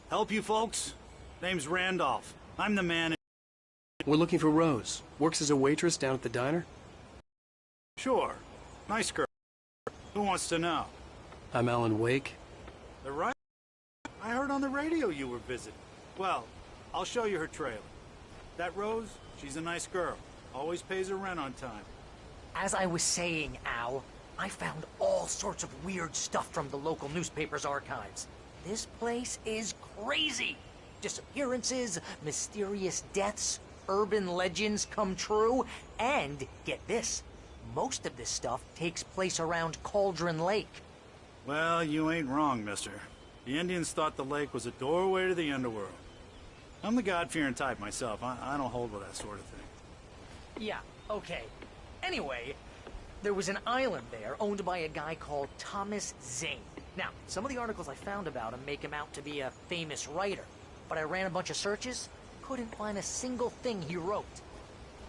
Help you folks? Name's Randolph. I'm the man. We're looking for Rose. Works as a waitress down at the diner? Sure. Nice girl. Who wants to know? I'm Alan Wake. The right? I heard on the radio you were visiting. Well, I'll show you her trailer. That Rose, she's a nice girl. Always pays her rent on time. As I was saying, Al, I found all sorts of weird stuff from the local newspaper's archives. This place is crazy. Disappearances, mysterious deaths, urban legends come true, and get this, most of this stuff takes place around Cauldron Lake. Well, you ain't wrong, mister. The Indians thought the lake was a doorway to the underworld. I'm the God-fearing type myself. I don't hold with that sort of thing. Yeah, okay. Anyway, there was an island there owned by a guy called Thomas Zane. Now, some of the articles I found about him make him out to be a famous writer, but I ran a bunch of searches, couldn't find a single thing he wrote.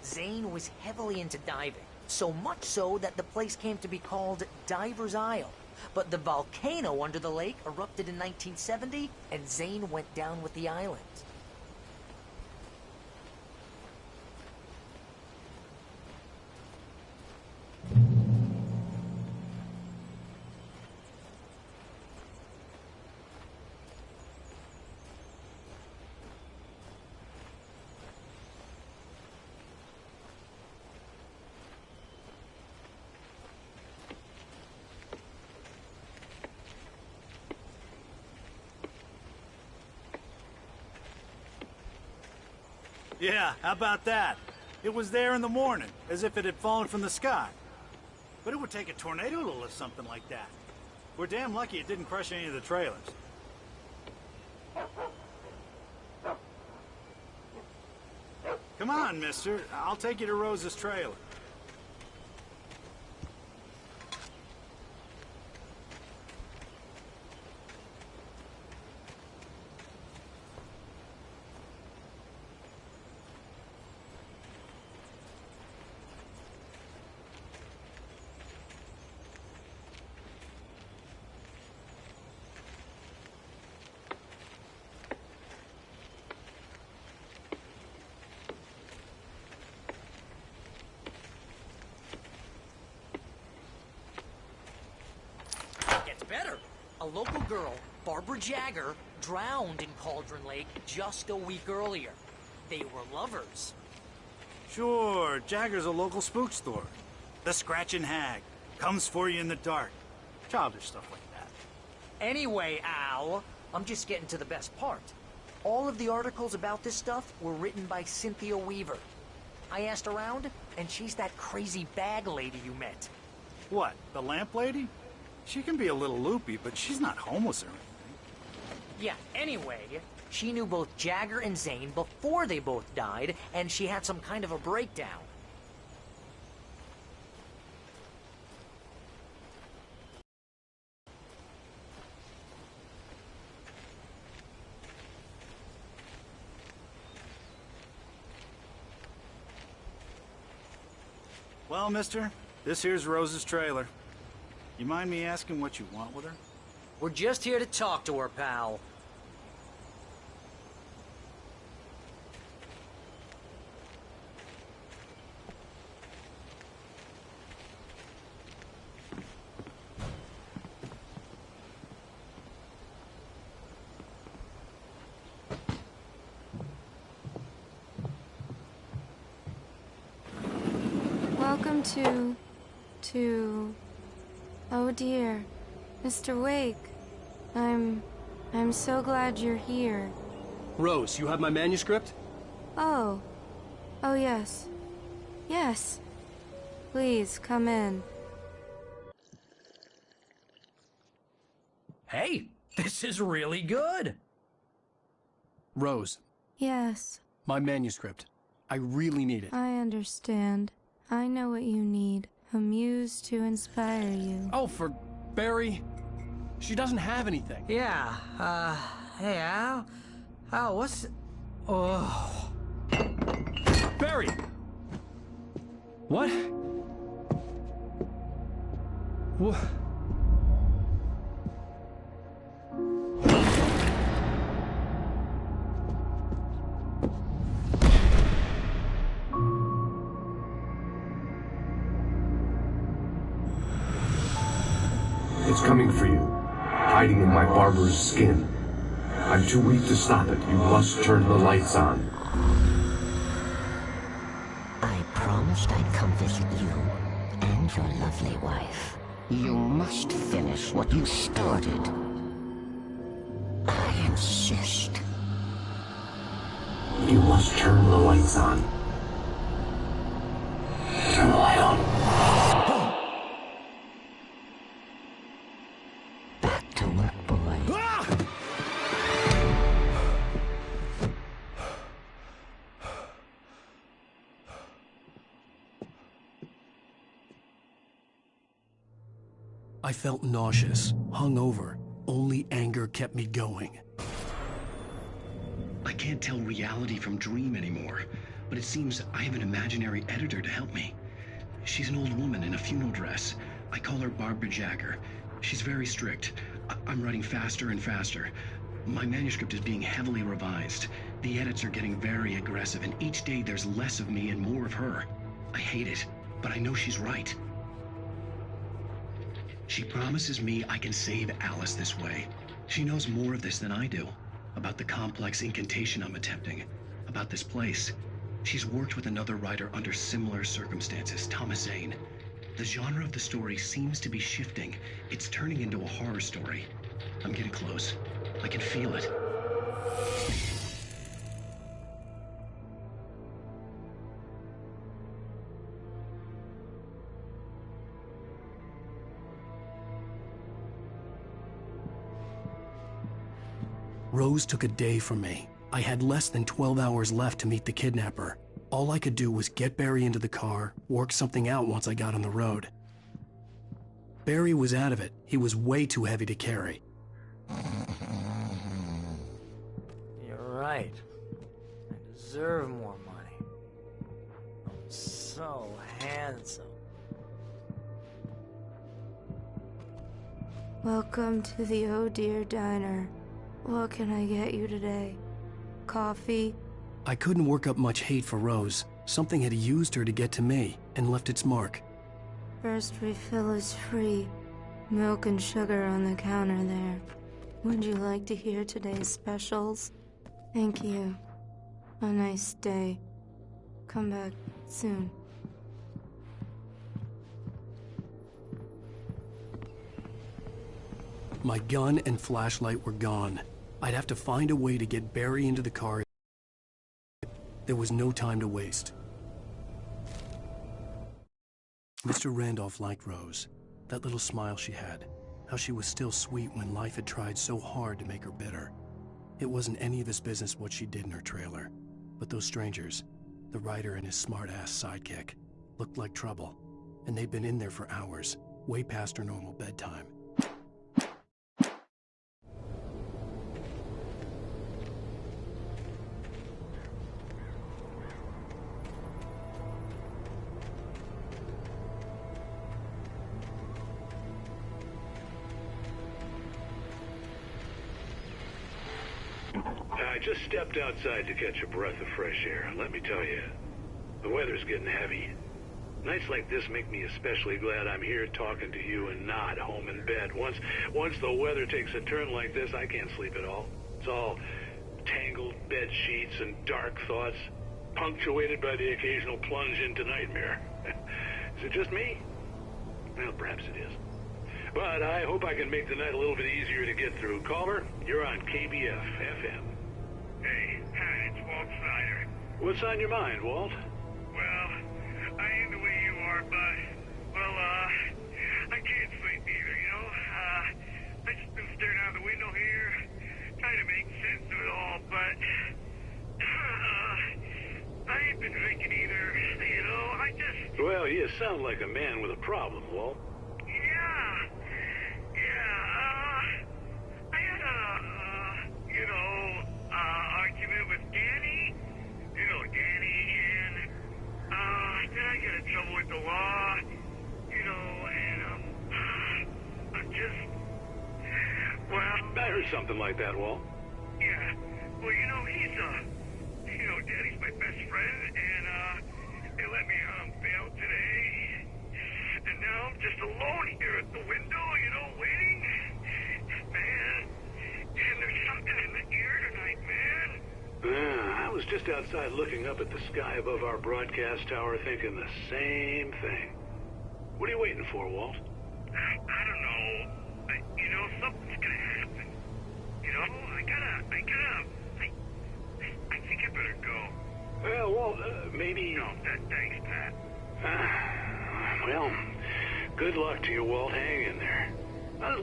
Zane was heavily into diving, so much so that the place came to be called Diver's Isle. But the volcano under the lake erupted in 1970, and Zane went down with the island. Yeah, how about that? It was there in the morning, as if it had fallen from the sky. But it would take a tornado to lift something like that. We're damn lucky it didn't crush any of the trailers. Come on, mister. I'll take you to Rose's trailer. Better. A local girl, Barbara Jagger, drowned in Cauldron Lake just a week earlier. They were lovers. Sure, Jagger's a local spook store. The Scratching Hag. Comes for you in the dark. Childish stuff like that. Anyway, Al, I'm just getting to the best part. All of the articles about this stuff were written by Cynthia Weaver. I asked around, and she's that crazy bag lady you met. What, the lamp lady? She can be a little loopy, but she's not homeless or anything. Yeah, anyway, she knew both Jagger and Zane before they both died, and she had some kind of a breakdown. Well, mister, this here's Rose's trailer. You mind me asking what you want with her? We're just here to talk to her, pal. Welcome to... Oh dear, Mr. Wake. I'm so glad you're here. Rose, you have my manuscript? Oh. Oh yes. Yes. Please, come in. Hey, this is really good. Rose. Yes. My manuscript. I really need it. I understand. I know what you need. A muse to inspire you. Oh, for Barry. She doesn't have anything. Yeah, hey, Al? Al, what's... Oh... Barry! What? What? It's coming for you, hiding in my barber's skin. I'm too weak to stop it. You must turn the lights on. I promised I'd come visit you and your lovely wife. You must finish what you started. I insist. You must turn the lights on. Turn the light on. Back to work, boy. I felt nauseous, hungover. Only anger kept me going. I can't tell reality from dream anymore, but it seems I have an imaginary editor to help me. She's an old woman in a funeral dress. I call her Barbara Jagger. She's very strict. I'm writing faster and faster. My manuscript is being heavily revised. The edits are getting very aggressive, and each day there's less of me and more of her. I hate it, but I know she's right. She promises me I can save Alice this way. She knows more of this than I do. About the complex incantation I'm attempting. About this place. She's worked with another writer under similar circumstances, Thomas Zane. The genre of the story seems to be shifting. It's turning into a horror story. I'm getting close. I can feel it. Rose took a day from me. I had less than 12 hours left to meet the kidnapper. All I could do was get Barry into the car, work something out once I got on the road. Barry was out of it. He was way too heavy to carry. You're right. I deserve more money. I'm so handsome. Welcome to the Oh Dear Diner. What can I get you today? Coffee? I couldn't work up much hate for Rose. Something had used her to get to me and left its mark. First refill is free. Milk and sugar on the counter there. Would you like to hear today's specials? Thank you. A nice day. Come back soon. My gun and flashlight were gone. I'd have to find a way to get Barry into the car. There was no time to waste. Mr. Randolph liked Rose. That little smile she had. How she was still sweet when life had tried so hard to make her bitter. It wasn't any of his business what she did in her trailer. But those strangers, the writer and his smart-ass sidekick, looked like trouble. And they'd been in there for hours, way past her normal bedtime. I just stepped outside to catch a breath of fresh air. Let me tell you, the weather's getting heavy. Nights like this make me especially glad I'm here talking to you and not home in bed. Once the weather takes a turn like this, I can't sleep at all. It's all tangled bed sheets and dark thoughts, punctuated by the occasional plunge into nightmare. Is it just me? Well, perhaps it is. But I hope I can make the night a little bit easier to get through. Caller, you're on KBF FM. Hey, it's Walt Snyder. What's on your mind, Walt? Well, I ain't the way you are, but, I can't sleep either, you know? I just been staring out the window here, trying to make sense of it all, but, I ain't been drinking either, you know? Well, you sound like a man with a problem, Walt. I had argument with Danny. You know Danny, and, then I get in trouble with the law, you know, and, heard something like that, Walt. Yeah. Well, he's, Daddy's my best friend, and, they let me, bail today. And now I'm just alone here at the window, waiting. Man, and there's something in the air tonight, man. I was just outside looking up at the sky above our broadcast tower thinking the same thing. What are you waiting for, Walt? I don't know. Something's gonna happen. I think I better go. Well, Walt, maybe... No, thanks, Pat. Well, good luck to you, Walt. Hang in there.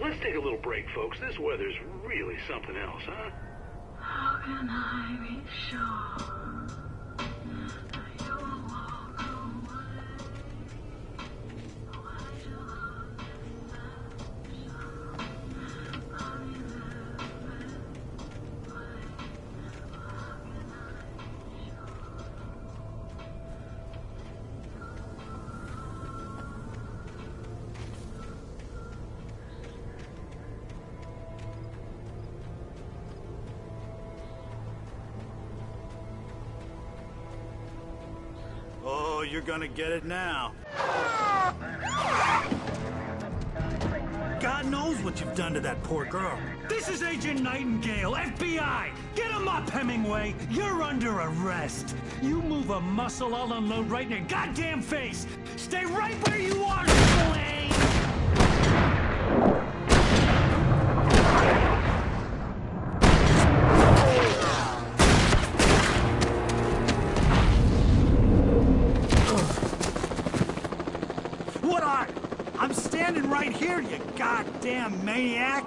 Let's take a little break, folks. This weather's really something else, huh? How can I be sure that you will walk away? Why do love and Oh, you're gonna get it now. God knows what you've done to that poor girl. This is Agent Nightingale, FBI! Get him up, Hemingway! You're under arrest! You move a muscle, I'll unload right in your goddamn face! Stay right where you are, Lane! What are you? I'm standing right here, you goddamn maniac!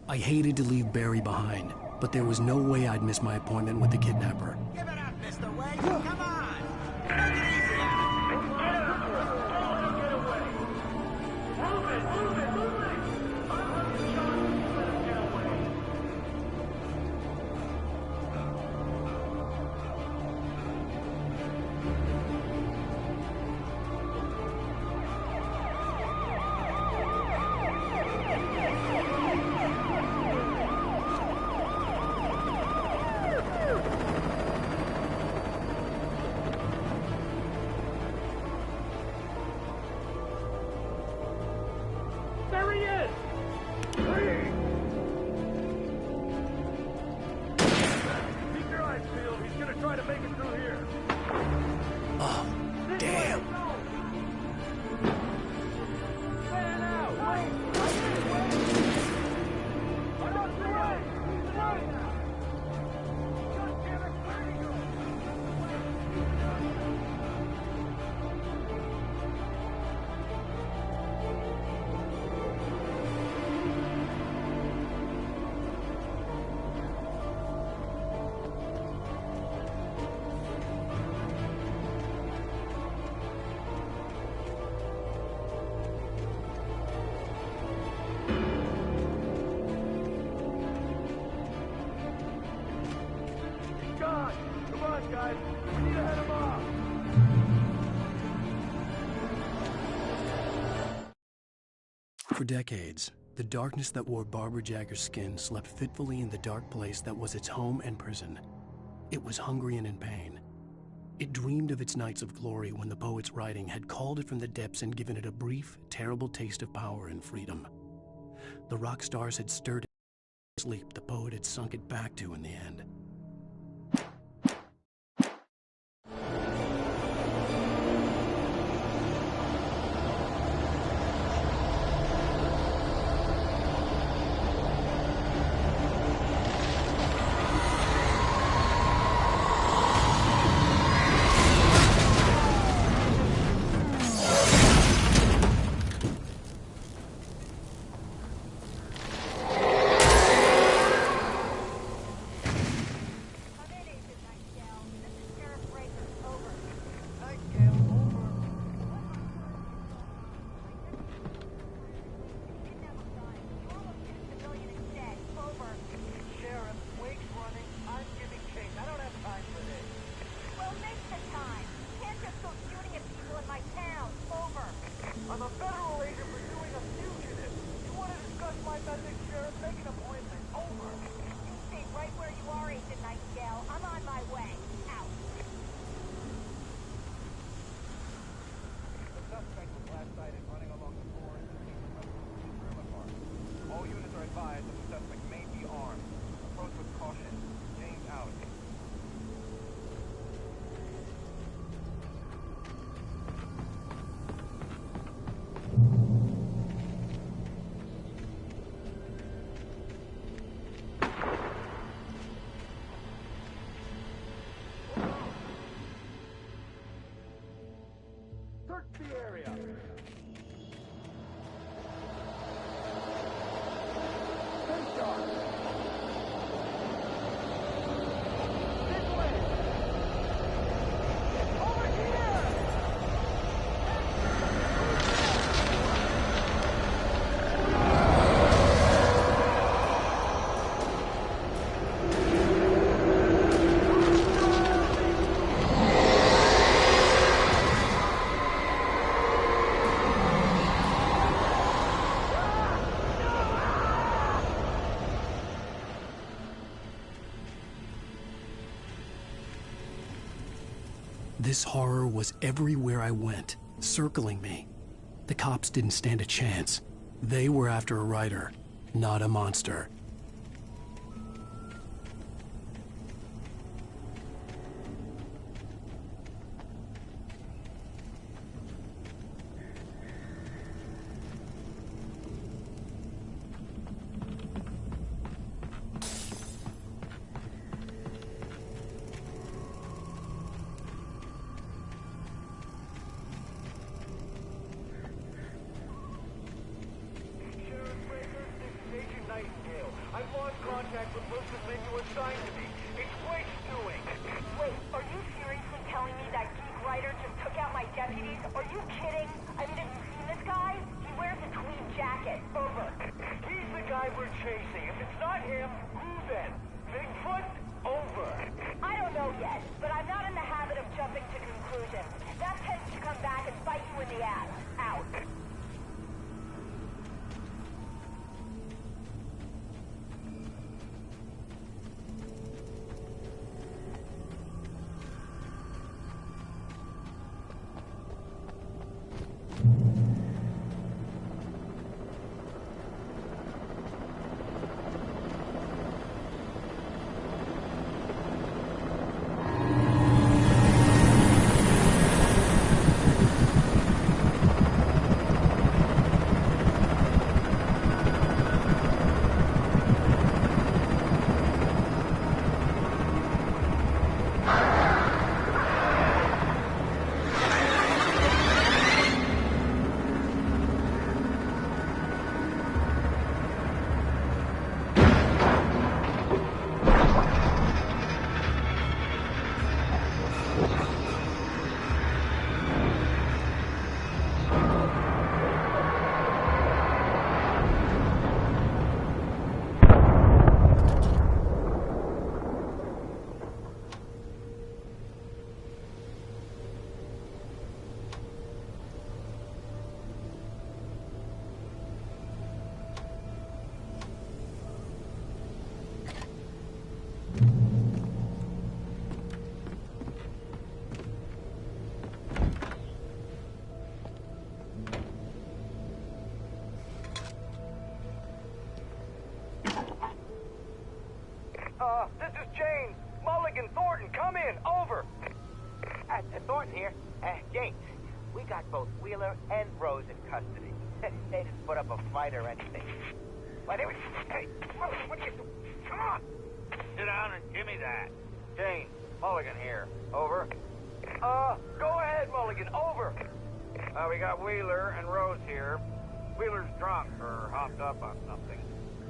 I hated to leave Barry behind, but there was no way I'd miss my appointment with the kidnapper. Give it up, Mr. Wade. Come on. Take it easy on him. Get away. Move it. There he is! Keep your eyes peeled. He's gonna try to make it through here. Oh, damn! Fan out! Wait! I'm up the way! He's right now! God damn it! Where are you? God! Come on, guys! We need to head him off! For decades, the darkness that wore Barbara Jagger's skin slept fitfully in the dark place that was its home and prison. It was hungry and in pain. It dreamed of its nights of glory when the poet's writing had called it from the depths and given it a brief, terrible taste of power and freedom. The rock stars had stirred it sleep the poet had sunk it back to in the end. advised that the suspect may be armed. Approach with caution. James out. Search the area. Stay sharp. This way. Over here. This horror was everywhere I went, circling me. The cops didn't stand a chance. They were after a writer, not a monster. I've lost contact with most of the men you assigned to me. It's Blake's doing. Wait, are you seriously telling me that geek writer just took out my deputies? Are you kidding? I mean, have you seen this guy? He wears a tweed jacket. Over. He's the guy we're chasing. If it's not him, who then? Bigfoot? Over. I don't know yet, but I'm not in the habit of jumping to conclusions. That tends to come back and bite you in the ass. Out. This is James. Mulligan, Thornton, come in. Over. Thornton here. James, we got both Wheeler and Rose in custody. They didn't put up a fight or anything. But anyway, hey, what are you doing? Come on. Sit down and give me that. James, Mulligan here. Over. Go ahead, Mulligan. Over. We got Wheeler and Rose here. Wheeler's drunk or hopped up on something.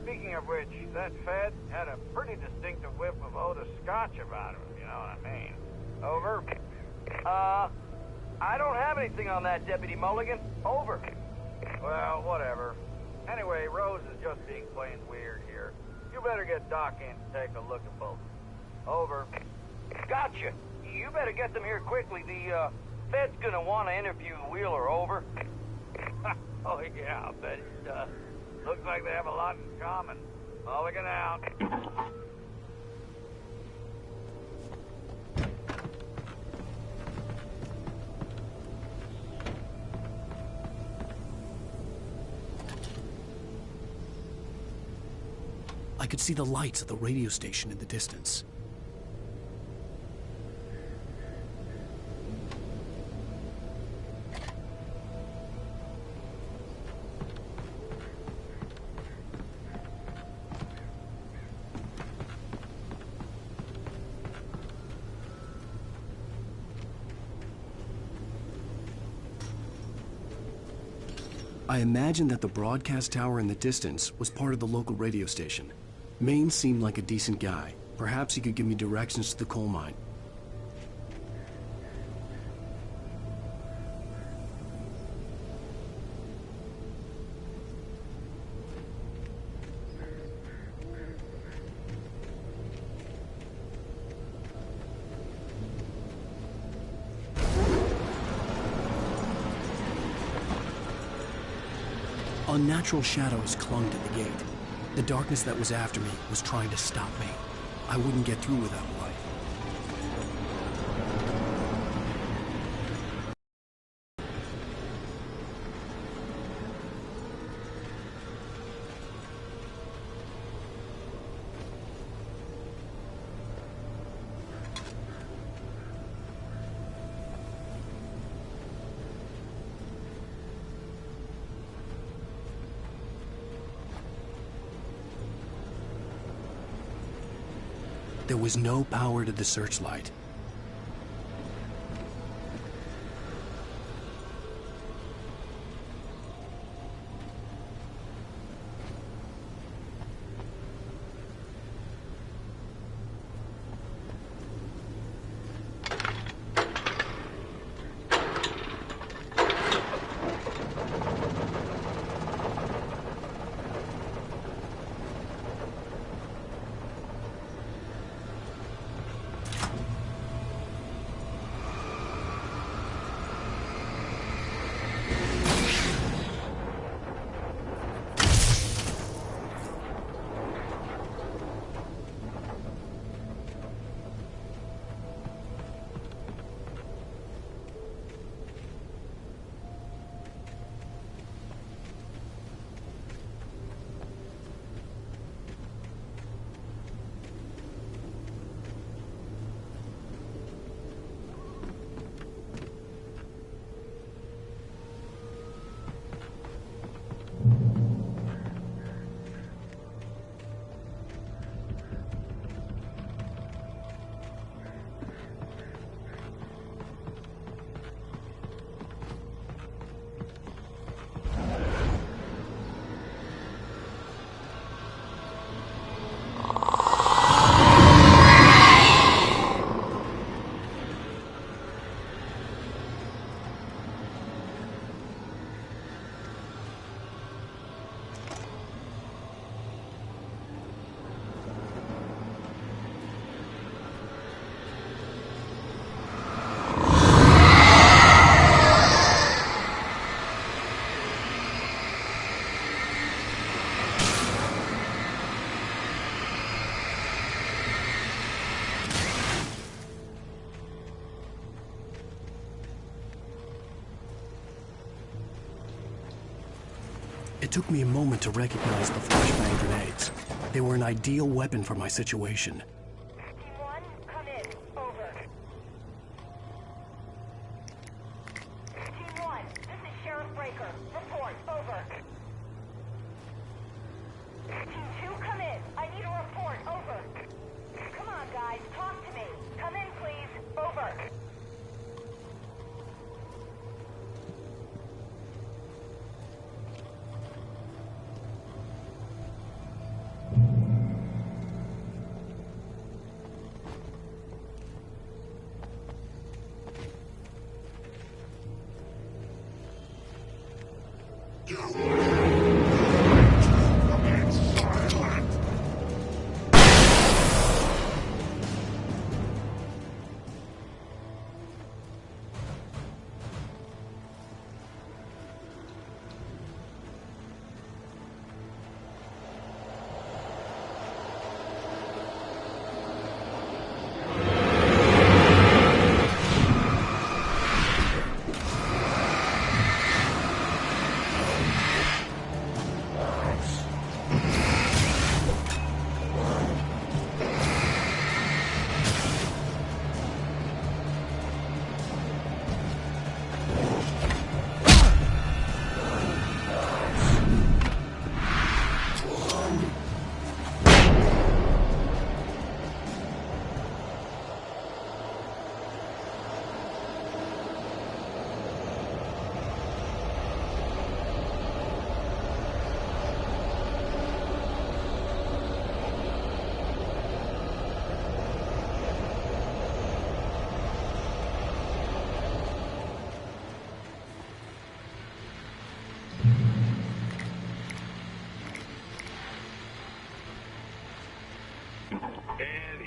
Speaking of which, that Fed had a pretty distinctive whiff of Otis Scotch about him, if you know what I mean. Over. I don't have anything on that, Deputy Mulligan. Over. Well, whatever. Anyway, Rose is just being plain weird here. You better get Doc in to take a look at both. Over. Gotcha. You better get them here quickly. The, Fed's gonna want to interview Wheeler. Over. Oh, yeah, I'll bet it does. Looks like they have a lot in common. Mulligan out. I could see the lights of the radio station in the distance. I imagined that the broadcast tower in the distance was part of the local radio station. Maine seemed like a decent guy. Perhaps he could give me directions to the coal mine. Unnatural shadows clung to the gate. The darkness that was after me was trying to stop me. I wouldn't get through without light. There was no power to the searchlight. It took me a moment to recognize the flashbang grenades. They were an ideal weapon for my situation. Team 1, come in. Over. Team 1, this is Sheriff Breaker. Report. Over. Team 2, come in. I need a report. Over. Come on, guys. Talk to me. Come in, please. Over.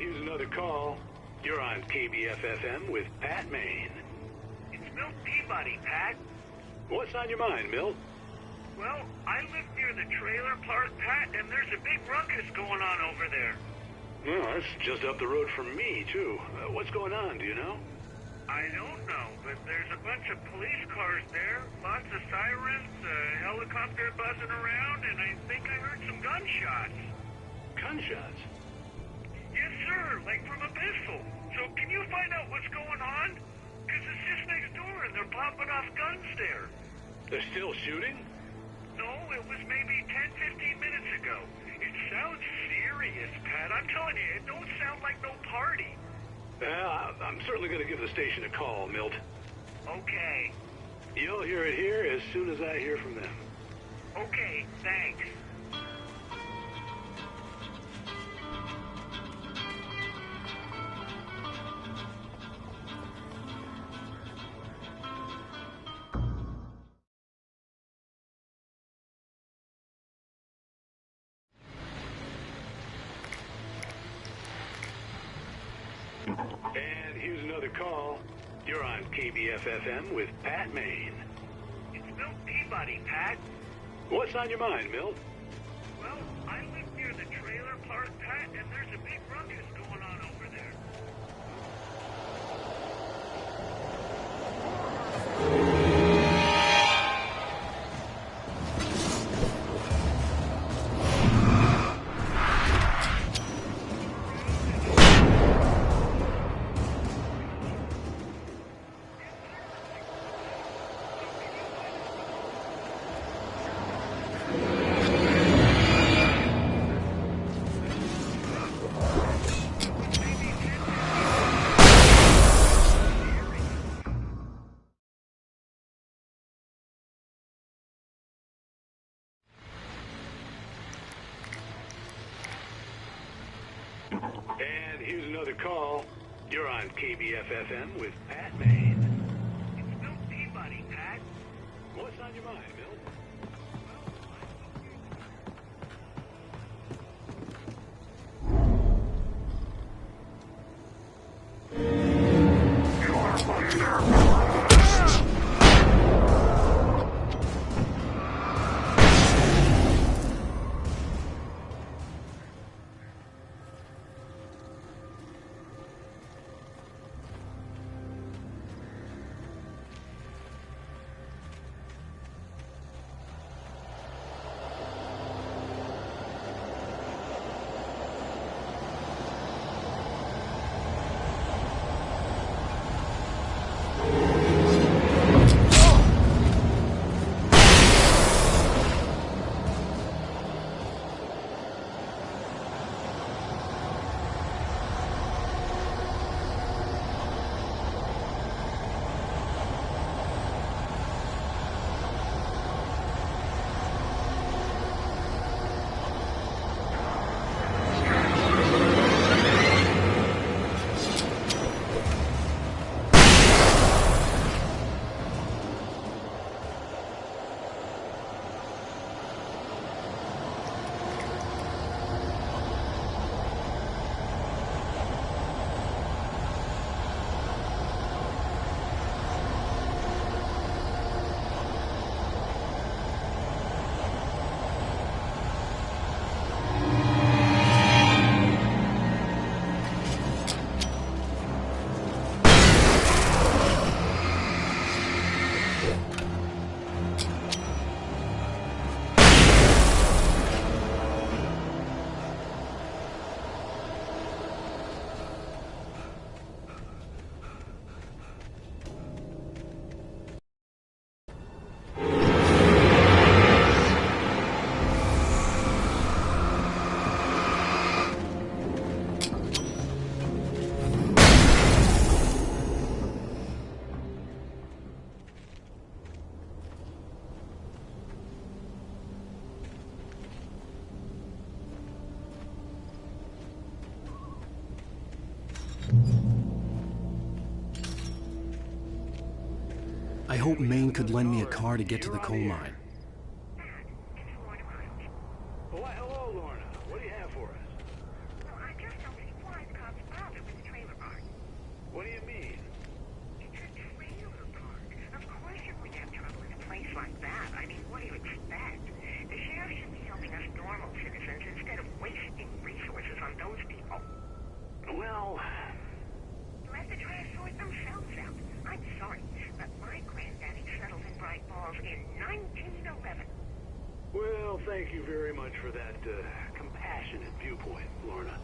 here's another call. You're on KBF-FM with Pat Maine. It's Milt Peabody, Pat. What's on your mind, Milt? Well, I live near the trailer park, Pat, and there's a big ruckus going on over there. Well, that's just up the road from me, too. What's going on, do you know? I don't know, but there's a bunch of police cars there, lots of sirens, a helicopter buzzing around, and I think I heard some gunshots. Gunshots? Yes, sir, like from a pistol. So can you find out what's going on? Because it's just next door and they're popping off guns there. They're still shooting? No, it was maybe 10, 15 minutes ago. It sounds serious, Pat. I'm telling you, it don't sound like no party. I'm certainly going to give the station a call, Milt. Okay. You'll hear it here as soon as I hear from them. Okay, thanks. And here's another call. You're on KBF-FM with Pat Maine. It's Milt Peabody, Pat. What's on your mind, Milt? Well, I live near the trailer park, Pat, and there's a big ruckus going on over there. And here's another call. You're on KBF-FM with Pat Maine. It's Milt Peabody, Pat. What's on your mind, Milt? I hope Maine could lend me a car to get to the coal mine. Well, hello, Lorna. What do you have for us? Well, I just don't see why the cops thank you very much for that compassionate viewpoint, Lorna.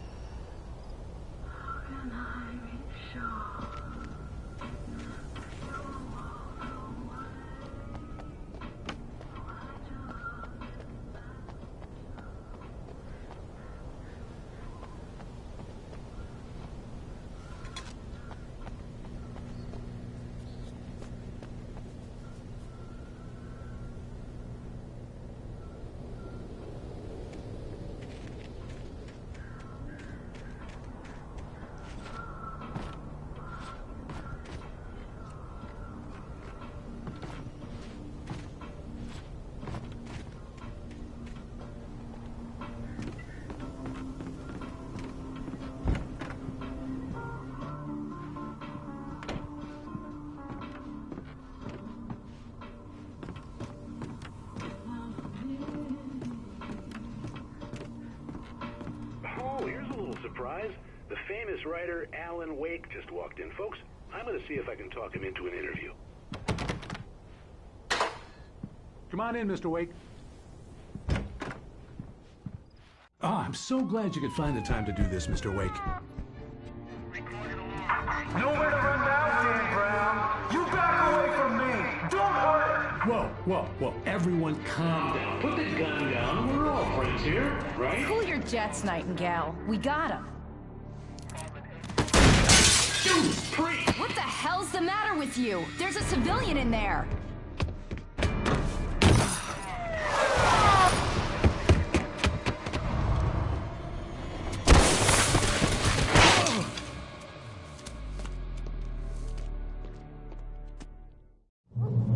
Surprise, the famous writer Alan Wake just walked in. Folks, I'm going to see if I can talk him into an interview. Come on in, Mr. Wake. Oh, I'm so glad you could find the time to do this, Mr. Wake. Nowhere to run now, Dan Brown. You back away from me. Don't hurt her. Whoa. Everyone calm down. Put the gun down. We're all friends here, right? Cool your jets, Nightingale. We got him. What the hell's the matter with you? There's a civilian in there.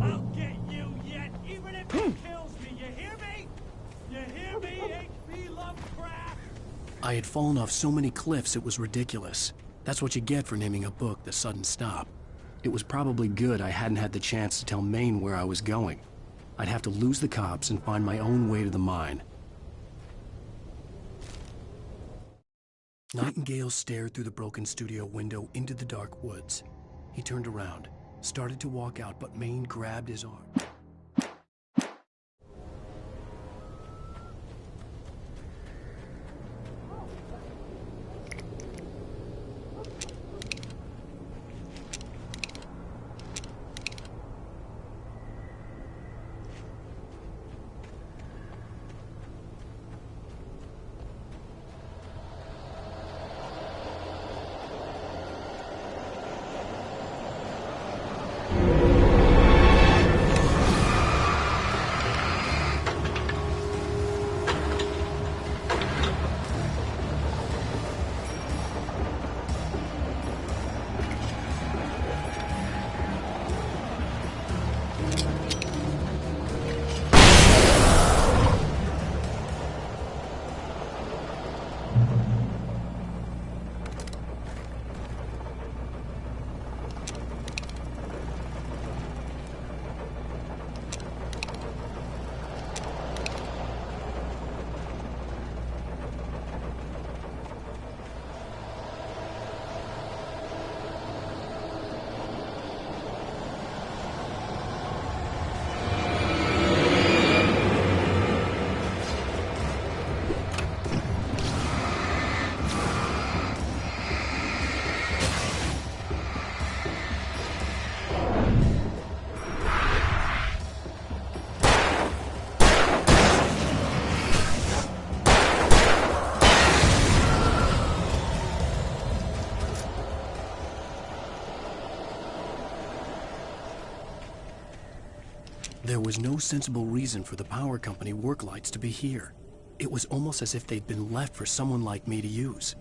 I'll get you yet, even if it kills me. You hear me? You hear me, H.P. Lovecraft? I had fallen off so many cliffs it was ridiculous. That's what you get for naming a book The Sudden Stop. It was probably good I hadn't had the chance to tell Maine where I was going. I'd have to lose the cops and find my own way to the mine. Nightingale stared through the broken studio window into the dark woods. He turned around, started to walk out, but Maine grabbed his arm. There was no sensible reason for the power company work lights to be here. It was almost as if they'd been left for someone like me to use.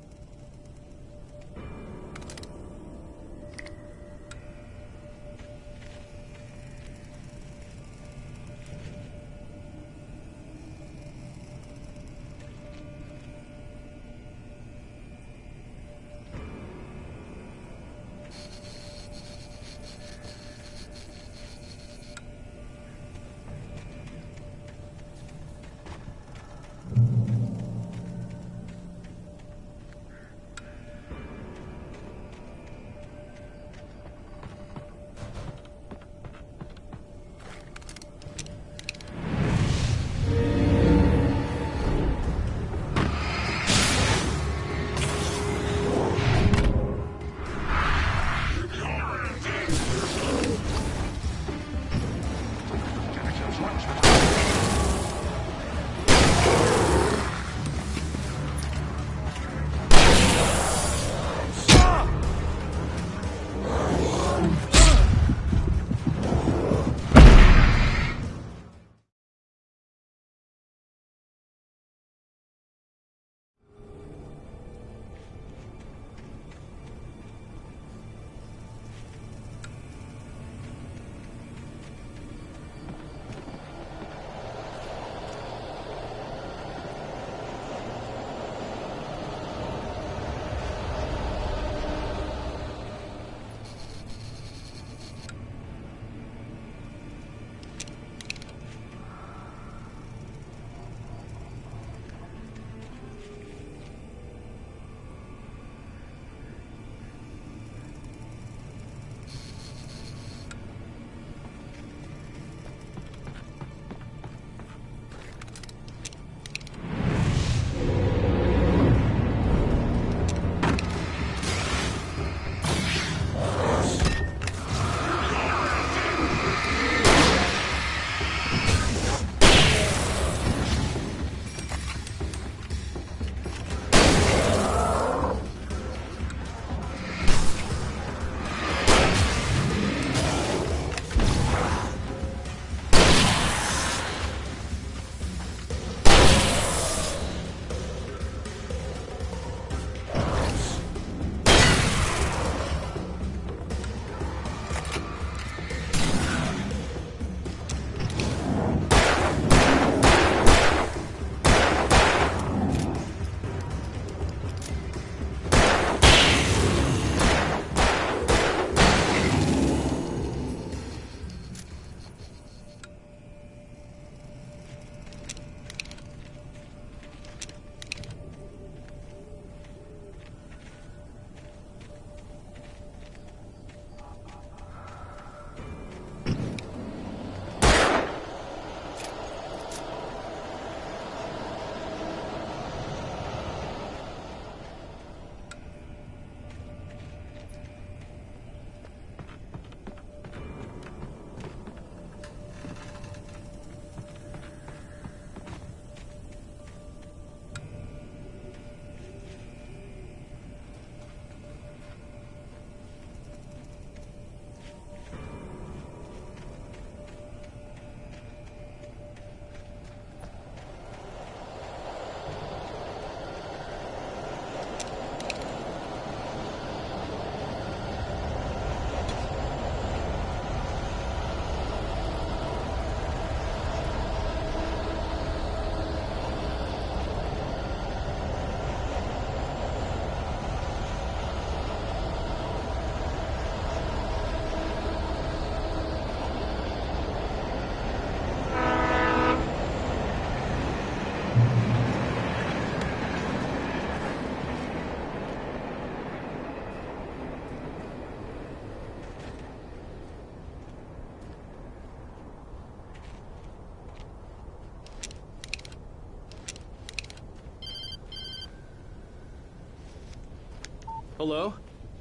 Hello?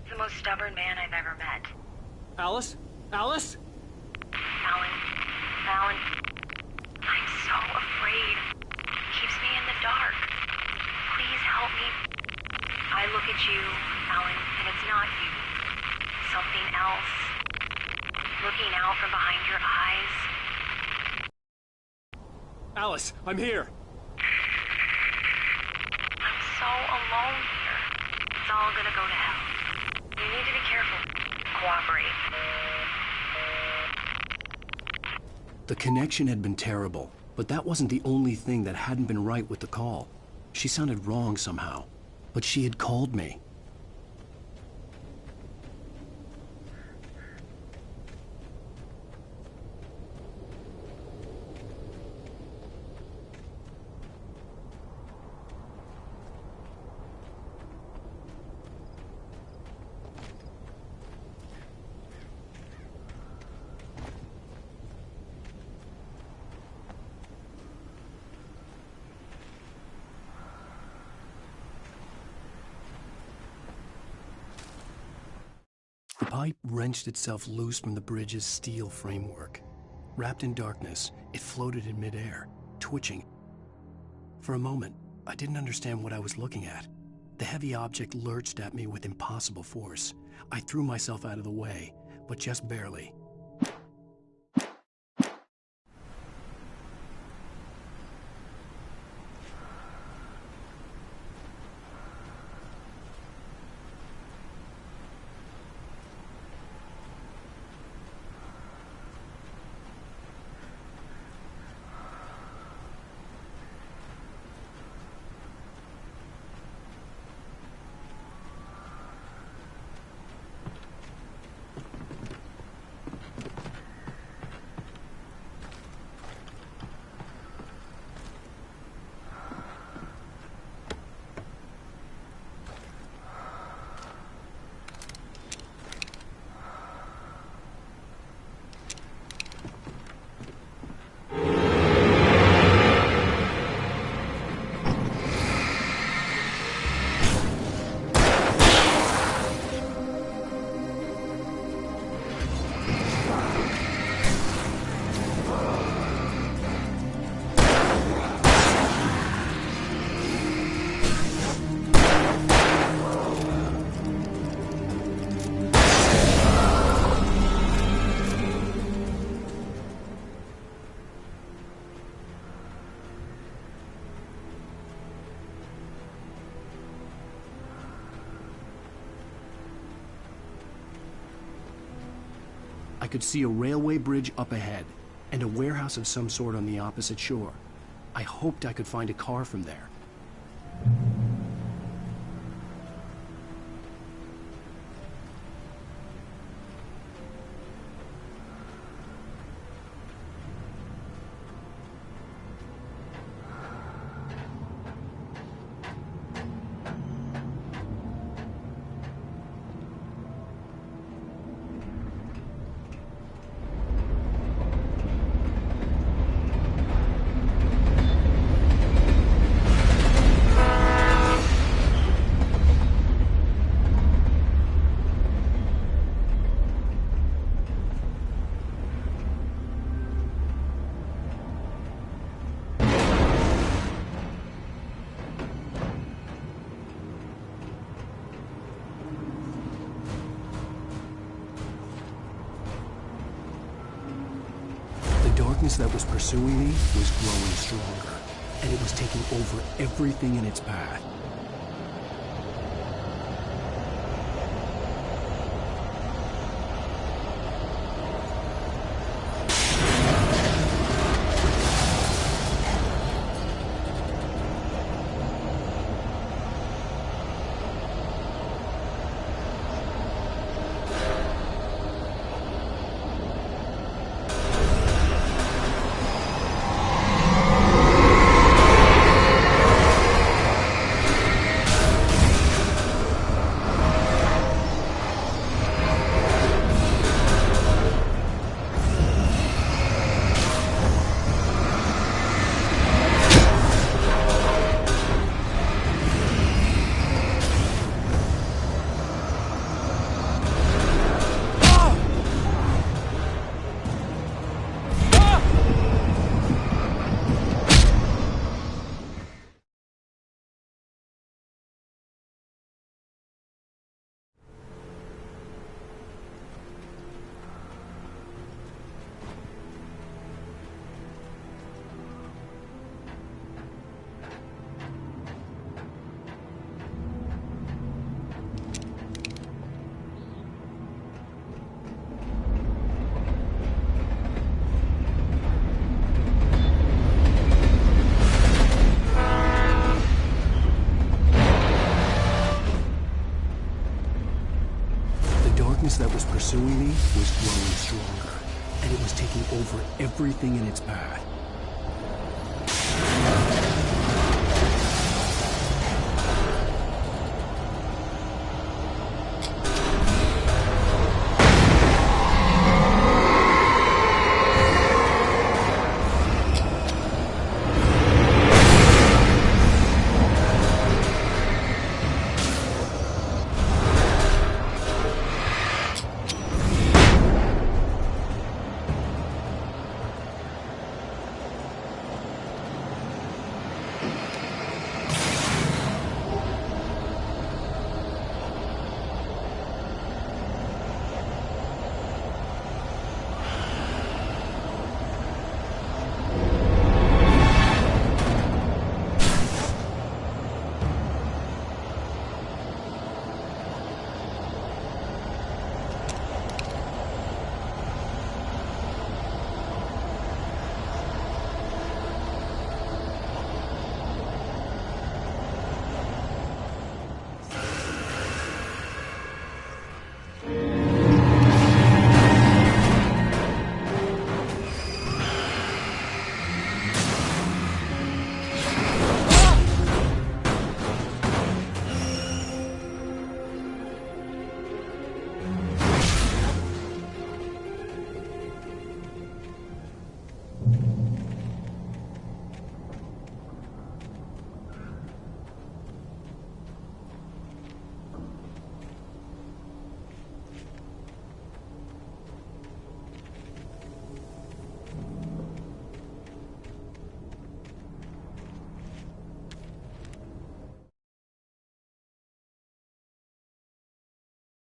He's the most stubborn man I've ever met. Alice? Alice? Alan, I'm so afraid. He keeps me in the dark. Please help me. I look at you, Alan, and it's not you. Something else. Looking out from behind your eyes. Alice, I'm here. I'm so alone here. It's all gonna go to hell. You need to be careful. Cooperate. The connection had been terrible, but that wasn't the only thing that hadn't been right with the call. She sounded wrong somehow, but she had called me. The pipe wrenched itself loose from the bridge's steel framework. Wrapped in darkness, it floated in midair, twitching. For a moment, I didn't understand what I was looking at. The heavy object lurched at me with impossible force. I threw myself out of the way, but just barely. I could see a railway bridge up ahead, and a warehouse of some sort on the opposite shore. I hoped I could find a car from there. The darkness that was pursuing me was growing stronger, and it was taking over everything in its path. pursuing me was growing stronger, and it was taking over everything in its path.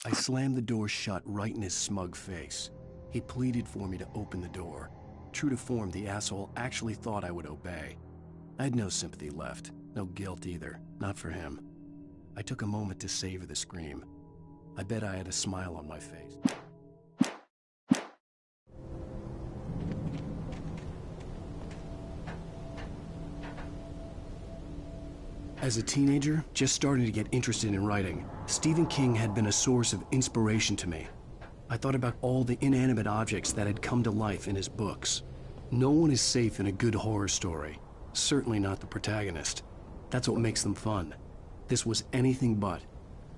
I slammed the door shut right in his smug face. He pleaded for me to open the door. True to form, the asshole actually thought I would obey. I had no sympathy left, no guilt either, not for him. I took a moment to savor the scream. I bet I had a smile on my face. As a teenager, just starting to get interested in writing, Stephen King had been a source of inspiration to me. I thought about all the inanimate objects that had come to life in his books. No one is safe in a good horror story. Certainly not the protagonist. That's what makes them fun. This was anything but.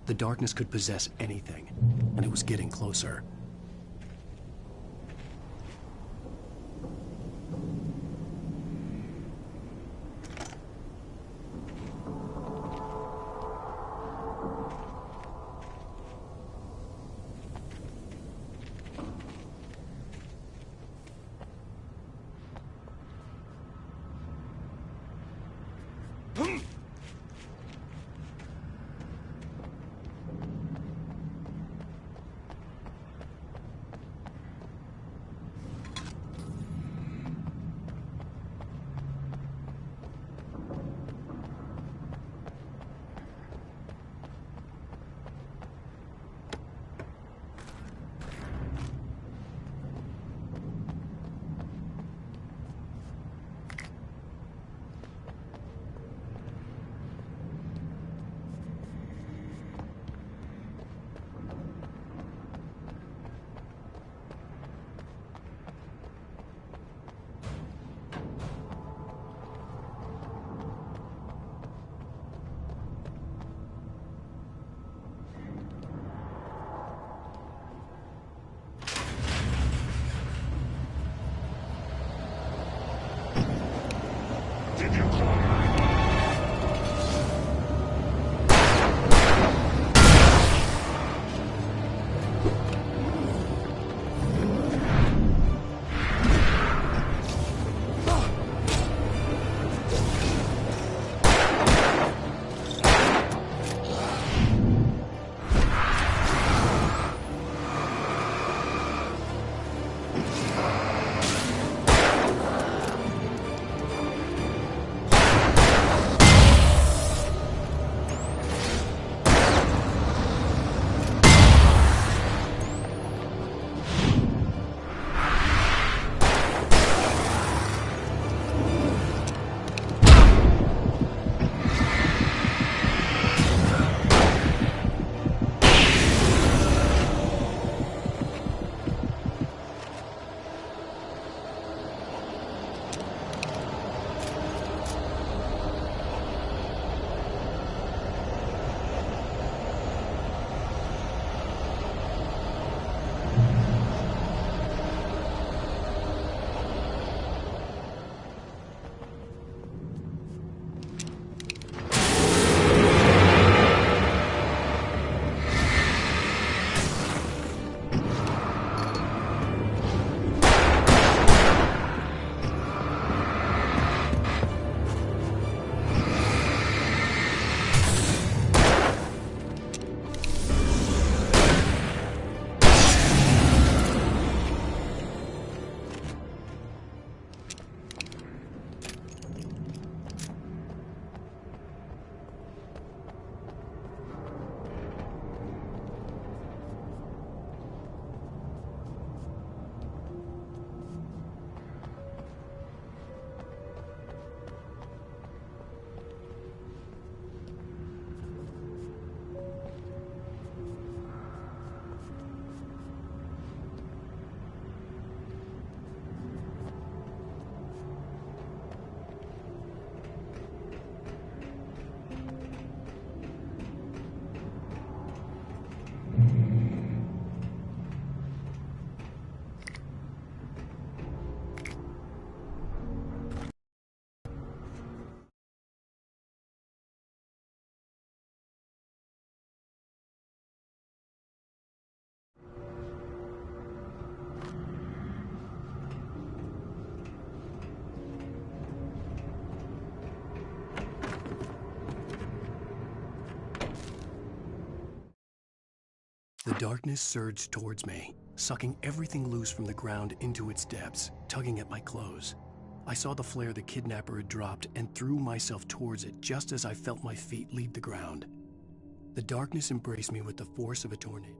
The darkness could possess anything, and it was getting closer. The darkness surged towards me, sucking everything loose from the ground into its depths, tugging at my clothes. I saw the flare the kidnapper had dropped and threw myself towards it just as I felt my feet leave the ground. The darkness embraced me with the force of a tornado.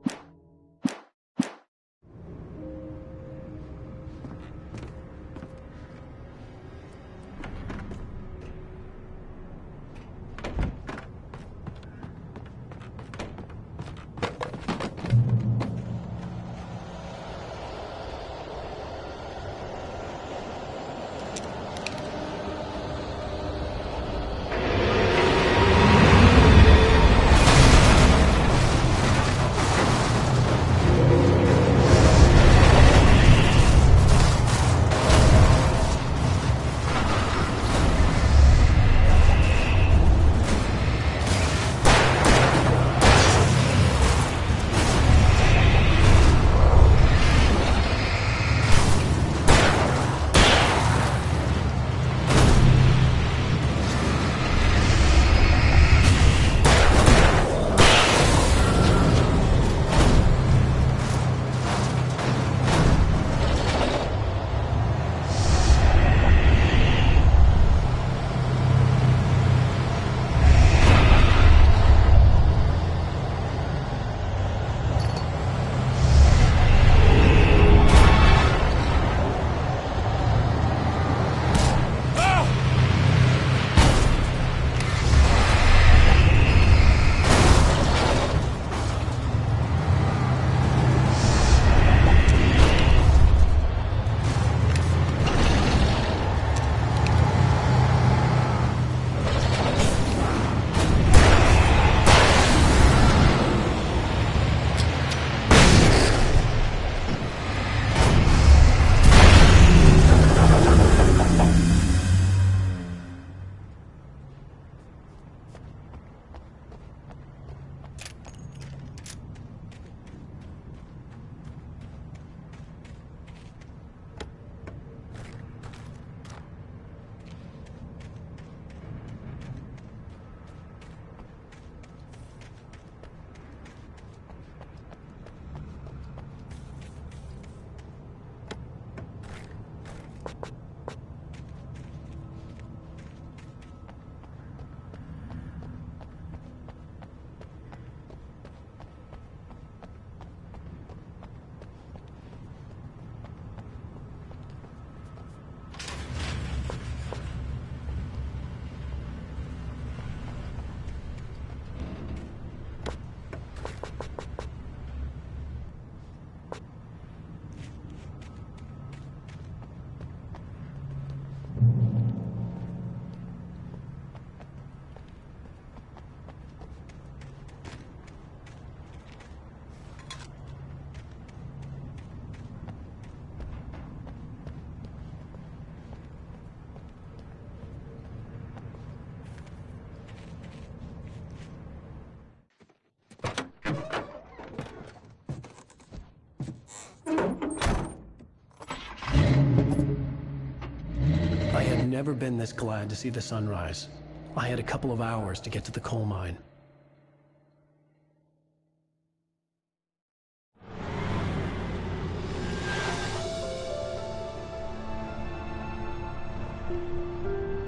I had never been this glad to see the sunrise. I had a couple of hours to get to the coal mine.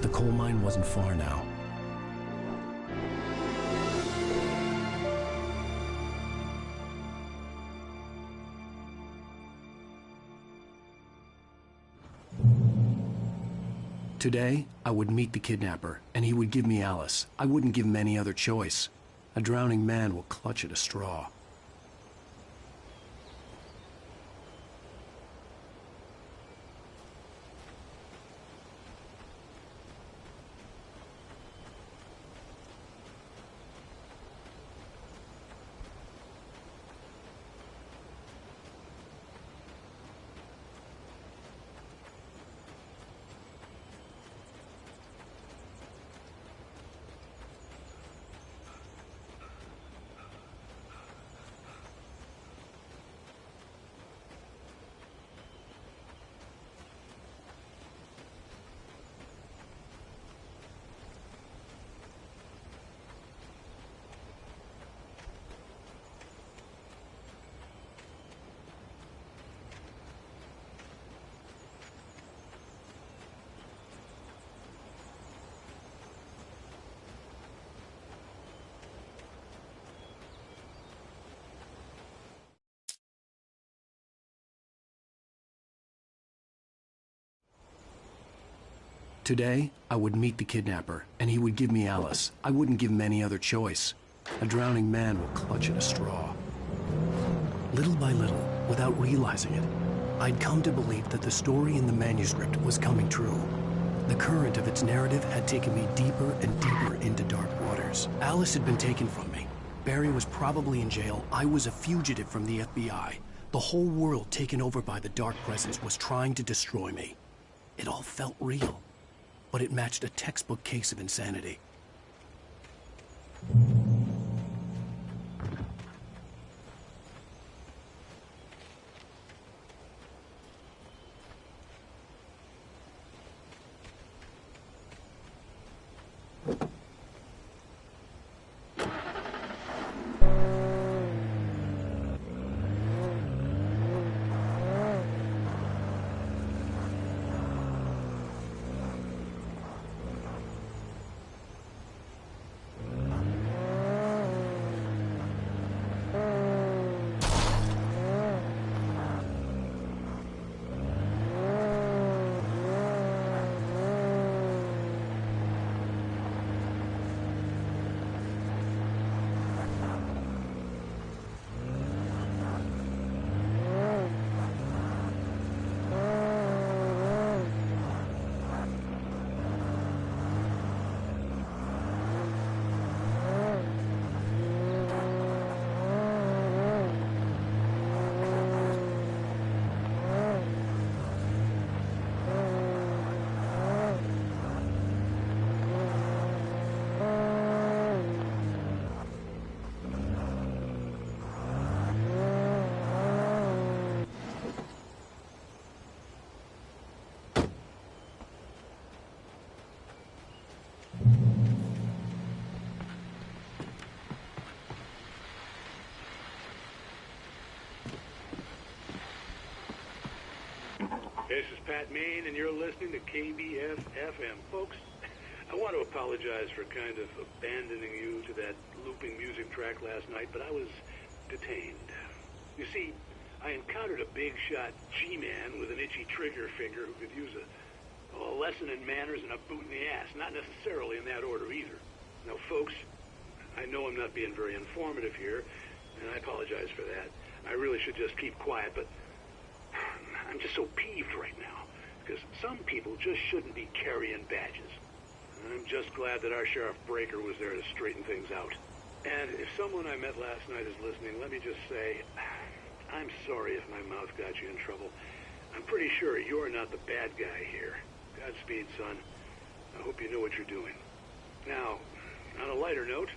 The coal mine wasn't far now. Today, I would meet the kidnapper, and he would give me Alice. I wouldn't give him any other choice. A drowning man will clutch at a straw. Today, I would meet the kidnapper, and he would give me Alice. I wouldn't give him any other choice. A drowning man will clutch at a straw. Little by little, without realizing it, I'd come to believe that the story in the manuscript was coming true. The current of its narrative had taken me deeper and deeper into dark waters. Alice had been taken from me. Barry was probably in jail. I was a fugitive from the FBI. The whole world taken over by the Dark Presence was trying to destroy me. It all felt real, but it matched a textbook case of insanity. This is Pat Maine, and you're listening to KBF-FM. Folks, I want to apologize for kind of abandoning you to that looping music track last night, but I was detained. You see, I encountered a big-shot G-man with an itchy trigger finger who could use a lesson in manners and a boot in the ass. Not necessarily in that order, either. Now, folks, I know I'm not being very informative here, and I apologize for that. I really should just keep quiet, but I'm just so peeved right now, because some people just shouldn't be carrying badges. I'm just glad that our Sheriff Breaker was there to straighten things out. And if someone I met last night is listening, let me just say, I'm sorry if my mouth got you in trouble. I'm pretty sure you're not the bad guy here. Godspeed, son. I hope you know what you're doing. Now, on a lighter note,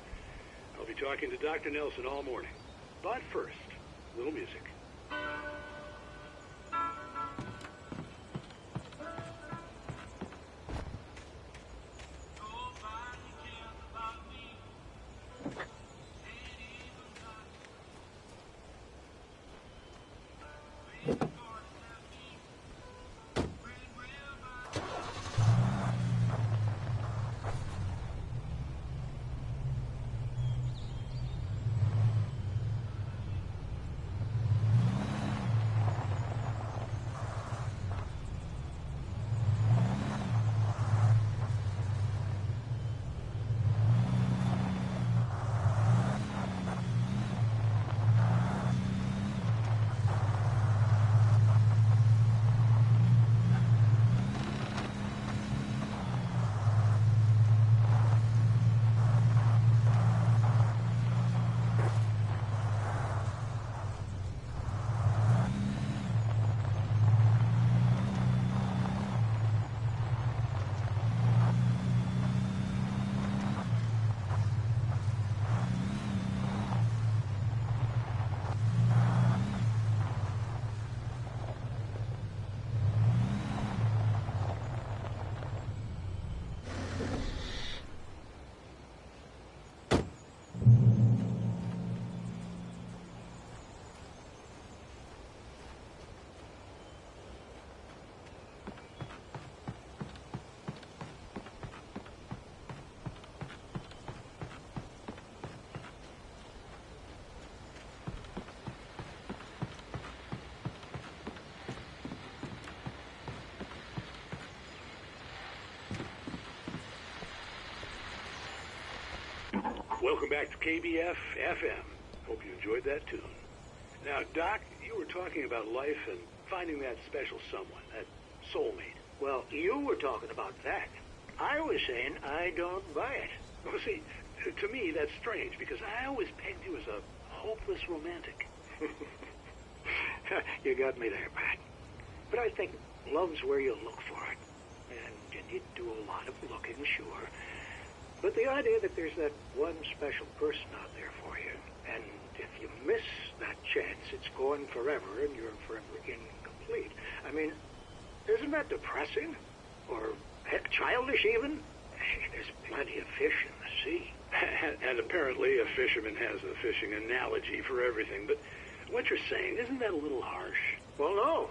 I'll be talking to Dr. Nelson all morning. But first, a little music. Welcome back to KBF FM. Hope you enjoyed that tune. Now, Doc, you were talking about life and finding that special someone, that soulmate. Well, you were talking about that. I was saying I don't buy it. Well, see, to me, that's strange, because I always pegged you as a hopeless romantic. You got me there, Pat. But I think love's where you look for it. And you need to do a lot of looking, sure. But the idea that there's that one special person out there for you, and if you miss that chance, it's gone forever and you're forever incomplete. I mean, isn't that depressing? Or heck, childish even? There's plenty of fish in the sea. And apparently a fisherman has a fishing analogy for everything, but what you're saying, isn't that a little harsh? Well, no.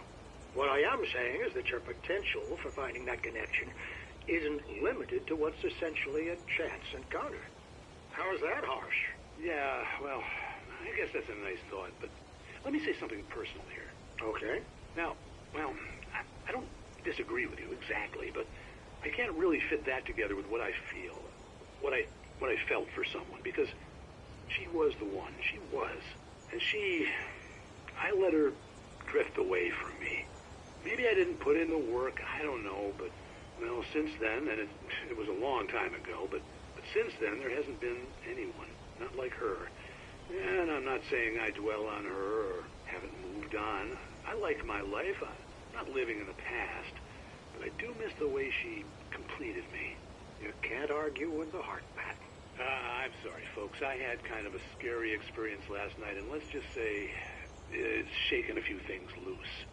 What I am saying is that your potential for finding that connection isn't limited to what's essentially a chance encounter. How is that harsh? Yeah, well, I guess that's a nice thought, but let me say something personal here. Okay. Now, well, I don't disagree with you exactly, but I can't really fit that together with what I feel, what I felt for someone, because she was the one. She was. And I let her drift away from me. Maybe I didn't put in the work, I don't know, but, well, since then, and it was a long time ago, but since then there hasn't been anyone, not like her. And I'm not saying I dwell on her or haven't moved on. I like my life. I'm not living in the past, but I do miss the way she completed me. You can't argue with the heart, Pat. I'm sorry, folks. I had kind of a scary experience last night, and let's just say it's shaken a few things loose.